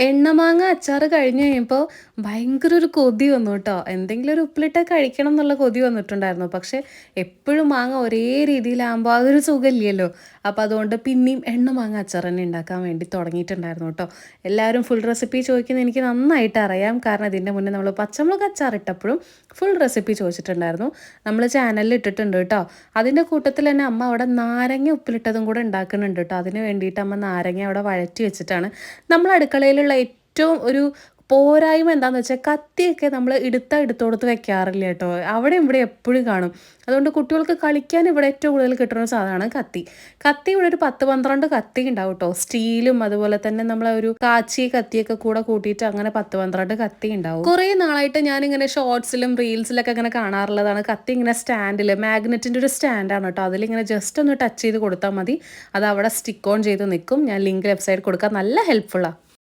എണ്ണമാങ്ങ അച്ചാറ് കഴിഞ്ഞ് കഴിയുമ്പോൾ ഭയങ്കര ഒരു കൊതി വന്നു കേട്ടോ. എന്തെങ്കിലും ഒരു ഉപ്പിലിട്ട് കഴിക്കണം എന്നുള്ള കൊതി വന്നിട്ടുണ്ടായിരുന്നു. പക്ഷേ എപ്പോഴും മാങ്ങ ഒരേ രീതിയിലാകുമ്പോൾ അതൊരു സുഖമില്ലല്ലോ. അപ്പോൾ അതുകൊണ്ട് പിന്നെയും എണ്ണമാങ്ങ അച്ചാർ തന്നെ ഉണ്ടാക്കാൻ വേണ്ടി തുടങ്ങിയിട്ടുണ്ടായിരുന്നു കേട്ടോ. എല്ലാവരും ഫുൾ റെസിപ്പി ചോദിക്കുന്നത് എനിക്ക് നന്നായിട്ട് അറിയാം. കാരണം ഇതിൻ്റെ മുന്നേ നമ്മൾ പച്ചമുളക് അച്ചാർ ഇട്ടപ്പോഴും ഫുൾ റെസിപ്പി ചോദിച്ചിട്ടുണ്ടായിരുന്നു. നമ്മൾ ചാനലിൽ ഇട്ടിട്ടുണ്ട് കേട്ടോ. അതിൻ്റെ കൂട്ടത്തിൽ തന്നെ അമ്മ അവിടെ നാരങ്ങ ഉപ്പിലിട്ടതും കൂടെ ഉണ്ടാക്കുന്നുണ്ട് കേട്ടോ. അതിന് വേണ്ടിയിട്ട് അമ്മ നാരങ്ങ അവിടെ വഴറ്റി വെച്ചിട്ടാണ്. നമ്മൾ അടുക്കളയിലുള്ള ഏറ്റവും ഒരു പോരായ്മ എന്താണെന്ന് വെച്ചാൽ കത്തിയൊക്കെ നമ്മൾ എടുത്തോടത്ത് വെക്കാറില്ല കേട്ടോ. അവിടെ ഇവിടെ എപ്പോഴും കാണും. അതുകൊണ്ട് കുട്ടികൾക്ക് കളിക്കാൻ ഇവിടെ ഏറ്റവും കൂടുതൽ കിട്ടുന്ന ഒരു സാധനമാണ് കത്തി. കത്തി ഇവിടെ ഒരു 10-12 കത്തി ഉണ്ടാവും കേട്ടോ. സ്റ്റീലും അതുപോലെ തന്നെ നമ്മളെ ഒരു കാച്ചിയ കത്തിയൊക്കെ കൂടെ കൂട്ടിയിട്ട് അങ്ങനെ 10-12 കത്തി ഉണ്ടാവും. കുറേ നാളായിട്ട് ഞാനിങ്ങനെ ഷോർട്സിലും റീൽസിലൊക്കെ ഇങ്ങനെ കാണാറുള്ളതാണ് കത്തി ഇങ്ങനെ സ്റ്റാൻഡിൽ മാഗ്നറ്റിൻ്റെ ഒരു സ്റ്റാൻഡാണ് കേട്ടോ. അതിലിങ്ങനെ ജസ്റ്റ് ഒന്ന് ടച്ച് ചെയ്ത് കൊടുത്താൽ മതി. അത് അവിടെ സ്റ്റിക്ക് ഓൺ ചെയ്ത് നിൽക്കും. ഞാൻ ലിങ്ക് വെബ്സൈറ്റ് കൊടുക്കാം. നല്ല ഹെൽപ്ഫുള്ളാണ്.